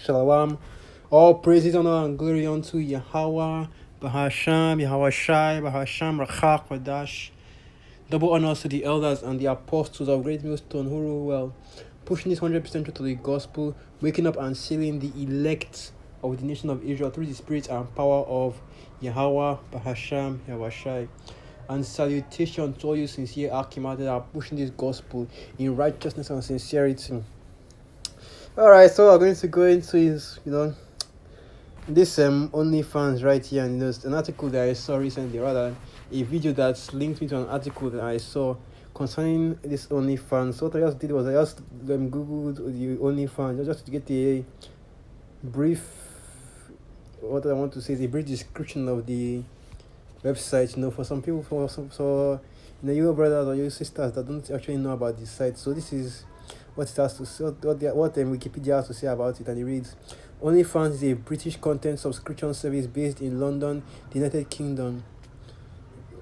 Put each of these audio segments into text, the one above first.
Shalom. All praises, honor, and glory unto Yahweh, Bahasham, Yahweh Shai, Bahasham, Rachak, Wadash. Double honors to the elders and the apostles of Great Millstone who rule well, pushing this 100% truth to the gospel, waking up and sealing the elect of the nation of Israel through the spirit and power of Yahweh, Bahasham, Yahweh Shai. And salutation to all you sincere Archimedes that are pushing this gospel in righteousness and sincerity. Alright, so we're going to go into his, this OnlyFans right here, and there's an article that I saw recently, rather a video that's linked me to an article that I saw concerning this OnlyFans. So what I just did was I just googled the OnlyFans just to get a brief, what I want to say is a brief description of the website. For some people, for some, so your brothers or your sisters that don't actually know about the site. So this is what it has to say, what Wikipedia has to say about it, and it reads: OnlyFans is a British content subscription service based in London, the United Kingdom.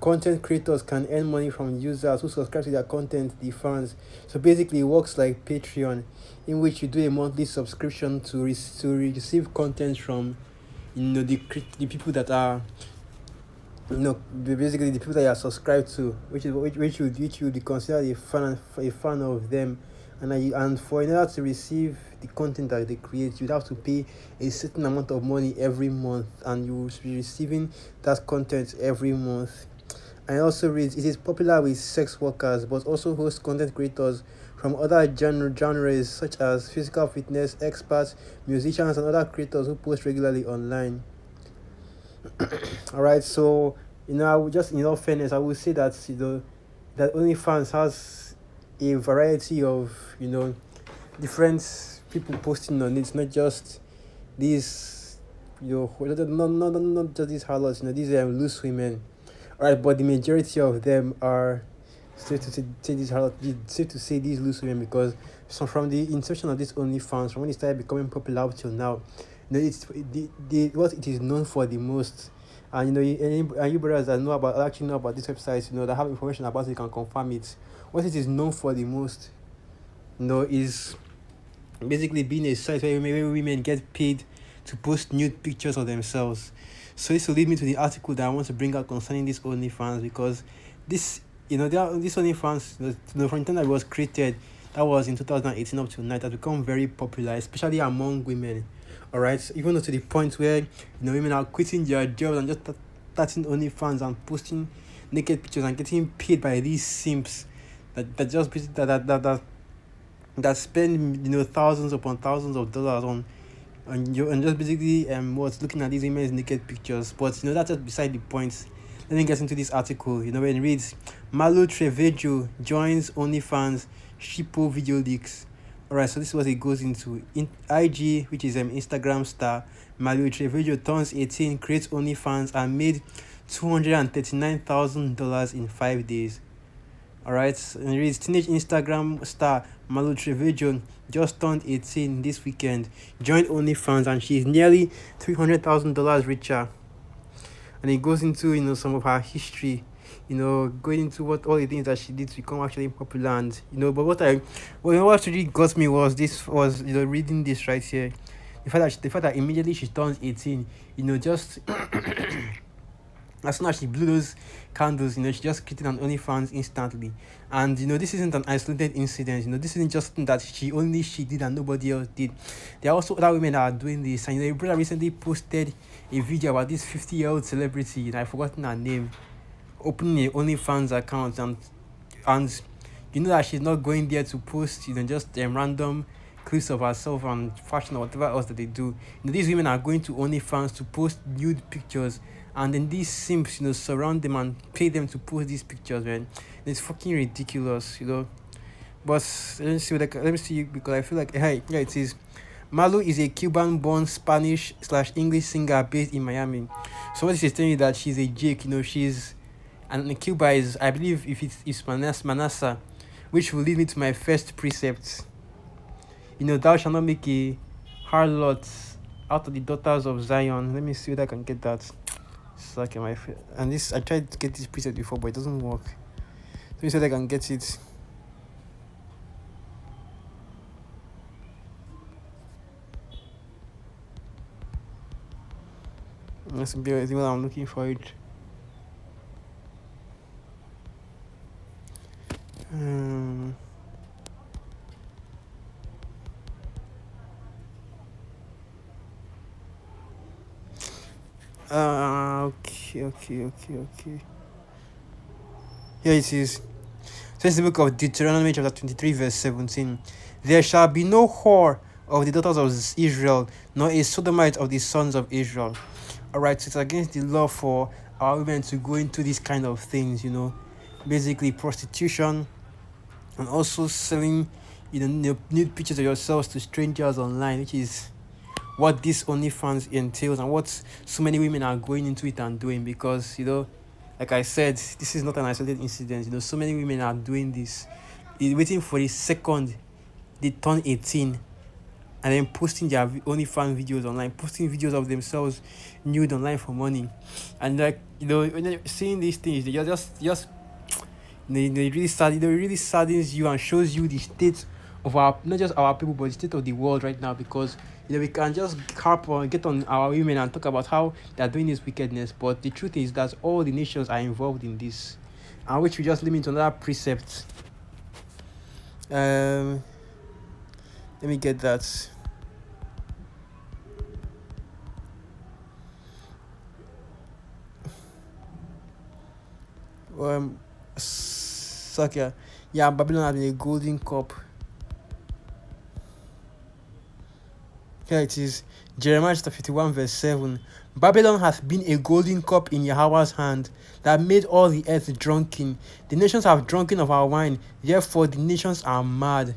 Content creators can earn money from users who subscribe to their content, the fans. So basically, it works like Patreon, in which you do a monthly subscription to receive content from, the people that are, basically the people that you are subscribed to, which would consider a fan of them. And for in order to receive the content that they create, you'd have to pay a certain amount of money every month, and you will be receiving that content every month. And it also reads, it is popular with sex workers, but also hosts content creators from other genres such as physical fitness experts, musicians, and other creators who post regularly online. Alright, so I would just, in all fairness, I would say that that OnlyFans has a variety of different people posting on it. It's not just these not just these harlots, these loose women. Alright, but the majority of them are safe to say these harlots, safe to say these loose women, because from the inception of this OnlyFans, from when it started becoming popular up till now, it's what it is known for the most. And you brothers that actually know about this website, that have information about it, can confirm it. What it is known for the most, is basically being a site where women get paid to post nude pictures of themselves. So this will lead me to the article that I want to bring out concerning this OnlyFans, because this this OnlyFans, from the time that it was created, that was in 2018 up to now, it has become very popular, especially among women. Alright, even to the point where women are quitting their jobs and just starting OnlyFans and posting naked pictures and getting paid by these simps that just that spend thousands upon thousands of dollars on just basically looking at these women's naked pictures. But that's just beside the point. Let me get into this article. When it reads, Malu Trevejo joins OnlyFans Shippo video leaks. Alright, so this is what it goes into. In IG, which is Instagram star, Malu Trevejo turns 18, creates OnlyFans, and made $239,000 in 5 days. Alright, and it reads, teenage Instagram star Malu Trevejo just turned 18 this weekend, joined OnlyFans, and she's nearly $300,000 richer. And it goes into some of her history, going into what all the things that she did to become actually popular. And but what really got me was reading this right here, the fact that immediately she turns 18, just as soon as she blew those candles, she just created an OnlyFans instantly. And this isn't an isolated incident. This isn't just something that she did and nobody else did. There are also other women that are doing this. And a brother recently posted a video about this 50-year-old celebrity, and I've forgotten her name, opening a OnlyFans account, and that she's not going there to post just random clips of herself and fashion or whatever else that they do. These women are going to OnlyFans to post nude pictures, and then these simps surround them and pay them to post these pictures, man. It's fucking ridiculous, But let me see, because I feel like it is. Malu is a Cuban-born Spanish/English singer based in Miami. So what this is telling you that she's a Jake, she's, and Cuba is, I believe, if it's Manasa, which will lead me to my first precept. Thou shalt not make a harlot out of the daughters of Zion. Let me see if I can get that. And this, I tried to get this precept before, but it doesn't work. Let me see if I can get it. That's the one I'm looking for it. Um, okay. Here it is. So it's the book of Deuteronomy chapter 23 verse 17. There shall be no whore of the daughters of Israel, nor a sodomite of the sons of Israel. Alright, so it's against the law for our women to go into these kind of things, basically prostitution, and also selling nude pictures of yourselves to strangers online, which is what this OnlyFans entails and what so many women are going into it and doing. Because like I said, this is not an isolated incident. So many women are doing this, waiting for the second they turn 18 and then posting their OnlyFans videos online, posting videos of themselves nude online for money. And like when you're seeing these things, they just they really really saddens you and shows you the state of our, not just our people, but the state of the world right now. Because we can just harp on, get on our women and talk about how they're doing this wickedness, but the truth is that all the nations are involved in this, and which we just limit to another precept. Let me get that. Sucker. Yeah, Babylon having a golden cup. Here it is. Jeremiah chapter 51 verse 7. Babylon hath been a golden cup in Yahweh's hand, that made all the earth drunken. The nations have drunken of our wine, therefore the nations are mad.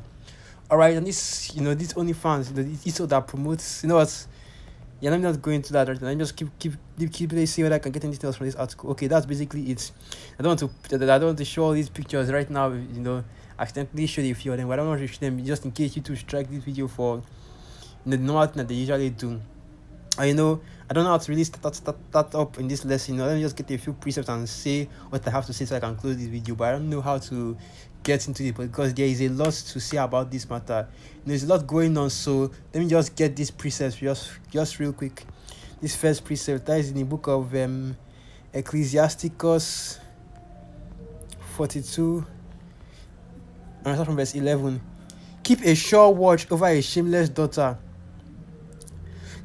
Alright, and this, these OnlyFans, it's all that promotes, what? Yeah, let me not go into that right now. Let me just keep see whether I can get anything else from this article. Okay, that's basically it. I don't want to show all these pictures right now, accidentally showed a few of them, but I don't want to show them just in case you two strike this video for the normal thing that they usually do. I don't know how to really start up in this lesson. Let me just get a few precepts and say what I have to say so I can close this video. But I don't know how to get into it because there is a lot to say about this matter. There's a lot going on, so let me just get these precepts just real quick. This first precept, that is in the book of Ecclesiasticus 42, and I start from verse 11. Keep a sure watch over a shameless daughter,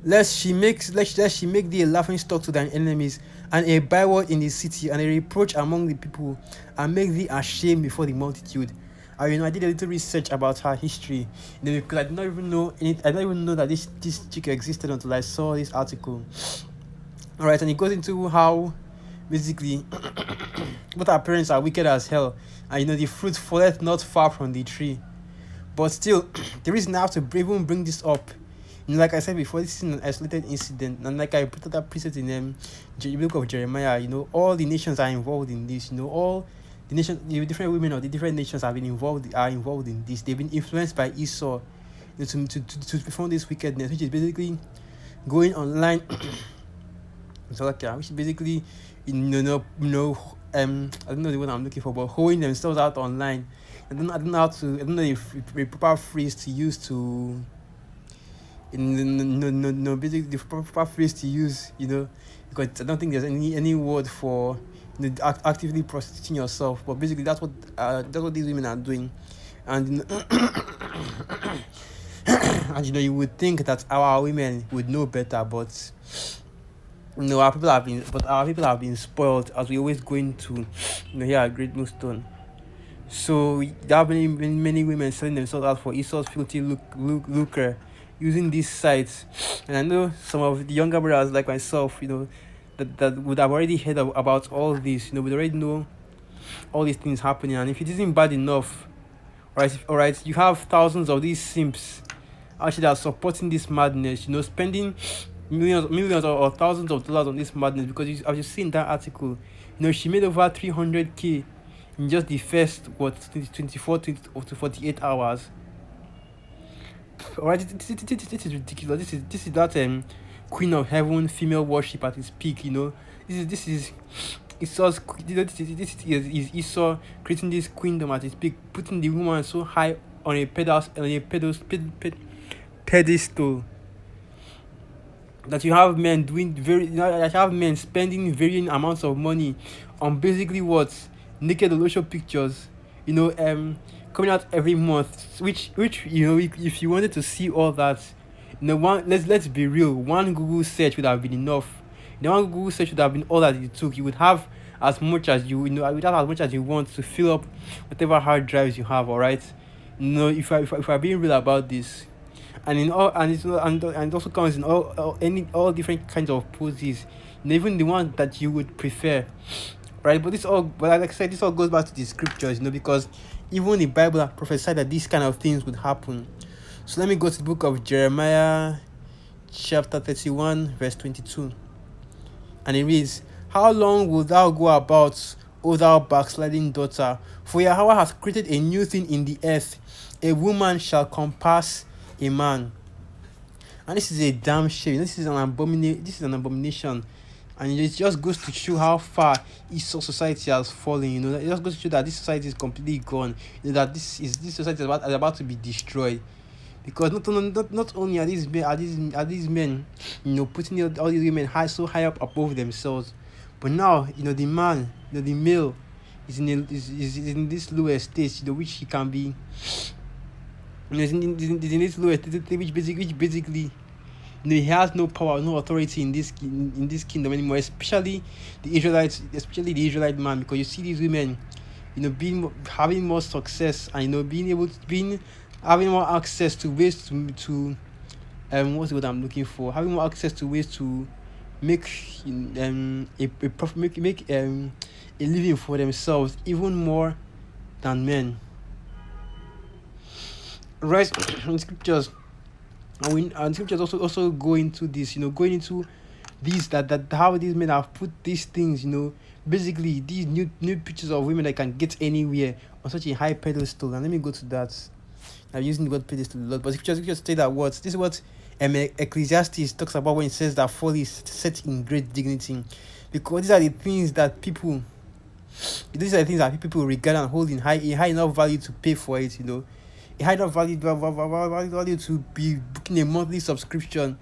lest she make thee a laughing stock to thine enemies, and a byword in the city, and a reproach among the people, and make thee ashamed before the multitude. And I did a little research about her history, because I did not even know that this chick existed until I saw this article. Alright, and it goes into how basically but her parents are wicked as hell, and the fruit falleth not far from the tree. But still, the reason I have to even bring this up, like I said before, this is an isolated incident, and like I put that preset in the book of Jeremiah, all the nations are involved in this. All the nations, the different women of the different nations are involved in this. They've been influenced by Esau, to perform this wickedness, which is basically going online. Which is basically, I don't know the word I'm looking for, but holding themselves out online. I don't know if a proper phrase to use to. No, basically the proper phrase to use, because I don't think there's any word for actively prostituting yourself. But basically that's what these women are doing, and and you would think that our women would know better, but our people have been spoiled, as we always going to here at Great Millstone. So there have been many women selling themselves out for Esau's filthy lucre using these sites. And I know some of the younger brothers like myself, that would have already heard about all this. We already know all these things happening. And if it isn't bad enough, alright, you have thousands of these simps actually that are supporting this madness, spending millions or thousands of dollars on this madness. Because as you see in that article, she made over 300k in just the first 24 to 48 hours. Alright, this is ridiculous. This is that Queen of Heaven female worship at its peak. This is Esau's. This is Esau creating this queendom at its peak, putting the woman so high on a pedestal. that you have men doing very that you have men spending varying amounts of money on basically what naked olosho pictures, you know, coming out every month, which if you wanted to see all that, one let's be real, one Google search would have been enough. One Google search would have been all that it took. You would have as much as you would have as much as you want to fill up whatever hard drives you have. All right, if I'm being real about this, and in all and and it also comes in all different kinds of poses, even the one that you would prefer, right? But like I said, this all goes back to the scriptures, because even the Bible prophesied that these kind of things would happen. So let me go to the book of Jeremiah, chapter 31, verse 22, and it reads, "How long wilt thou go about, O thou backsliding daughter? For Yahweh hath created a new thing in the earth, a woman shall compass a man." And this is a damn shame. This is an abomination. And it just goes to show how far Esau society has fallen. It just goes to show that this society is completely gone. That this society is about to be destroyed. Because not only are these men, putting all these women so high up above themselves, but now, the man, the male, is in this lower stage, which he can be, is in this lower stage, which basically, he has no power, no authority in this kingdom anymore, especially the Israelite man, because you see these women, having more success, and being having more access to ways to what's what I'm looking for, having more access to ways to make a profit, make a living for themselves, even more than men, right? In scriptures, and scriptures also go into this, going into these that how these men have put these things, basically these new pictures of women that can get anywhere on such a high pedestal. And let me go to that. I'm using the word pedestal a lot, but scriptures say that this is what Ecclesiastes talks about when it says that folly is set in great dignity, because these are the things that people regard and hold in a high enough value to pay for it, a high enough value to be booking a monthly subscription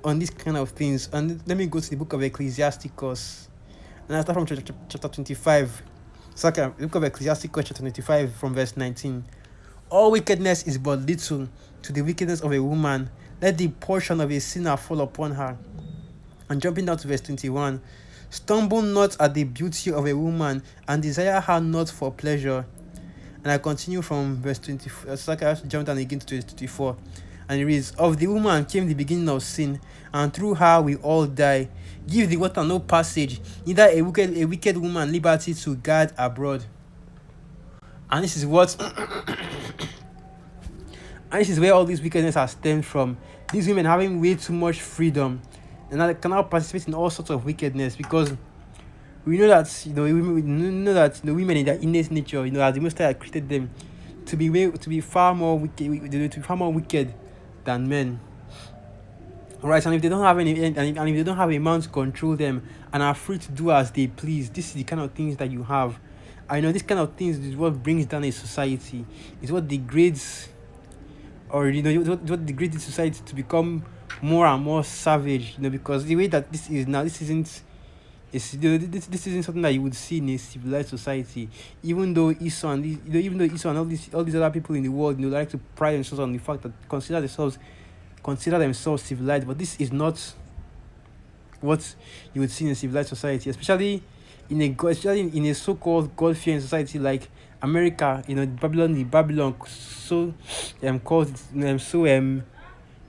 on these kind of things. And let me go to the book of Ecclesiasticus, and I start from chapter 25. So the book of Ecclesiasticus chapter 25 from verse 19. "All wickedness is but little to the wickedness of a woman. Let the portion of a sinner fall upon her." And jumping down to verse 21. "Stumble not at the beauty of a woman, and desire her not for pleasure." And I continue from verse 24. So I have to jump down again to verse 24. And it reads, "Of the woman came the beginning of sin, and through her we all die. Give the water no passage, neither a wicked woman liberty to guard abroad." And this is what and this is where all this wickedness has stemmed from. These women having way too much freedom, and they can now participate in all sorts of wickedness, because we know that women in their innate nature, as the Most High had created them to be far more wicked than men. Alright, and if they don't have and if they don't have a man to control them and are free to do as they please, this is the kind of things that you have. I know this kind of things is what brings down a society. It's what degrades, what degrades society to become more and more savage. Because the way that this is now, this isn't something that you would see in a civilized society. Even though Esau and all these other people in the world, like to pride themselves on the fact that consider themselves civilized, but this is not what you would see in a civilized society, especially in a so-called God-fearing society like America. Babylon so calls it,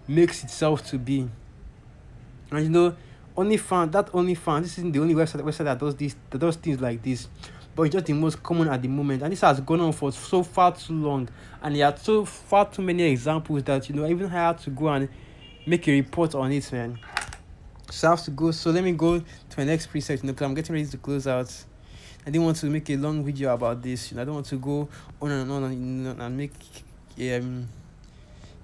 makes itself to be. And OnlyFans, this isn't the only website that does things like this, but it's just the most common at the moment, and this has gone on for so far too long, and there are so far too many examples that I even had to go and make a report on it, man. So I have to go. So let me go to my next preset, because I'm getting ready to close out. I didn't want to make a long video about this. I don't want to go on and on and make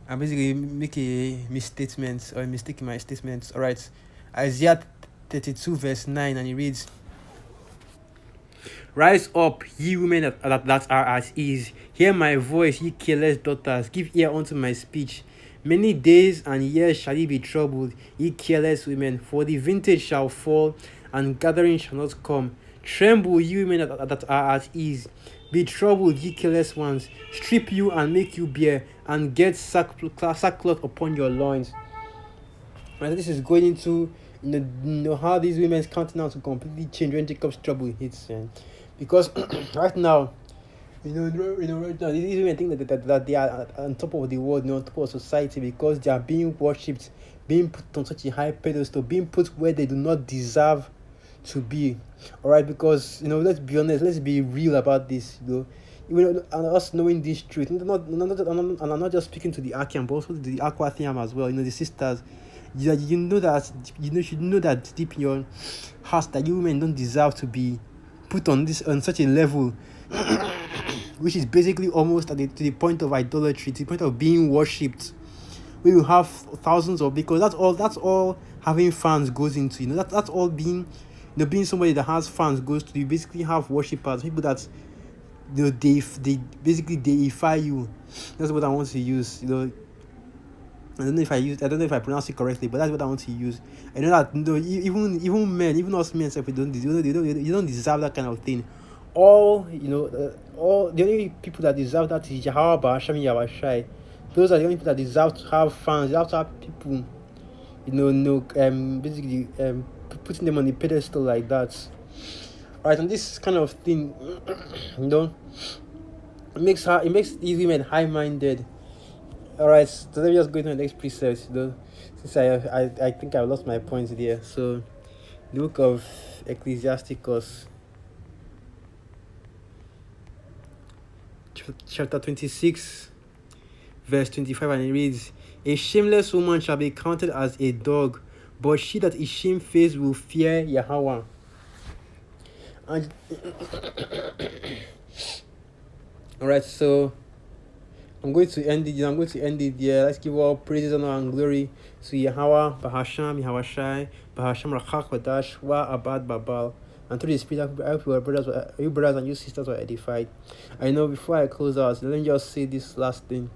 I basically make a misstatement or a mistake in my statements. All right, Isaiah 32 verse 9, and it reads, "Rise up, ye women that are at ease. Hear my voice, ye careless daughters. Give ear unto my speech. Many days and years shall ye be troubled, ye careless women, for the vintage shall fall, and gathering shall not come. Tremble, ye women that are at ease. Be troubled, ye careless ones. Strip you and make you bare, and get sackcloth upon your loins. And this is going into how these women's countenance will completely change when Jacob's trouble hits. Because right now, right now, these women think that they are on top of the world, on top of society, because they are being worshipped, being put on such a high pedestal, being put where they do not deserve to be. All right, because let's be honest, let's be real about this. And us knowing this truth, and I'm not just speaking to the Akian, but also to the Aquathiam as well. The sisters, you should know that deep in your heart that you women don't deserve to be put on such a level which is basically almost to the point of idolatry, to the point of being worshipped. We will have thousands of, because that's all having fans goes into. That's all being somebody that has fans goes to. You basically have worshippers, people that they basically deify you. That's what I want to use. I don't know if I pronounce it correctly, but that's what I want to use. I know that even men, even us men, we don't you don't deserve that kind of thing. All the only people that deserve that is Yahweh Bahasham Yawashai. Those are the only people that deserve to have fans. They have to have people, basically putting them on the pedestal like that. Right, and this kind of thing, it makes these women high-minded. All right, so let me just go to the next precept. Since I think I lost my points there. So, the book of Ecclesiasticus, chapter 26, verse 25, and it reads, "A shameless woman shall be counted as a dog, but she that is shamefaced will fear Yahweh." And all right, so I'm going to end it there. Let's give all praises, honor, and glory to Yahweh, Bahasham, Yahweh Bahasham, Rachak, Wadash, Wa, Abad, Babal. And through the Spirit, I hope you brothers and you sisters were edified. I know before I close out, let me just say this last thing.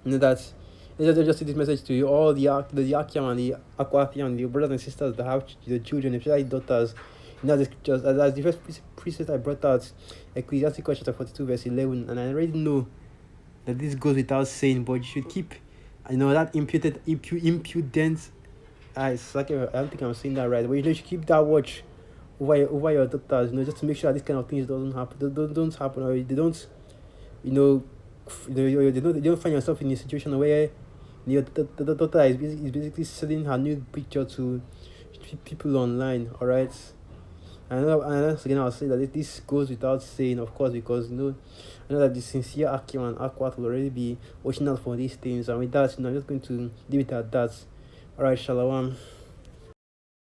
That let's just say this message to you, all the Yakiam and the Aquathian, the brothers and sisters that have the children, especially daughters. The scriptures, as the first precept I brought out, Ecclesiasticus chapter 42, verse 11, and I already know that this goes without saying, but you should keep, that impudent. It's like, I don't think I'm saying that right, but you should keep that watch over your daughters, just to make sure that this kind of things don't happen, don't happen, or they don't, they don't find yourself in a situation where the daughter is basically selling her new picture to people online. All right. And once again, I'll say that this goes without saying, of course, because I know that the sincere Akim and Akwat will already be watching out for these things. And with that, I'm just going to leave it at that. Alright, Shalom.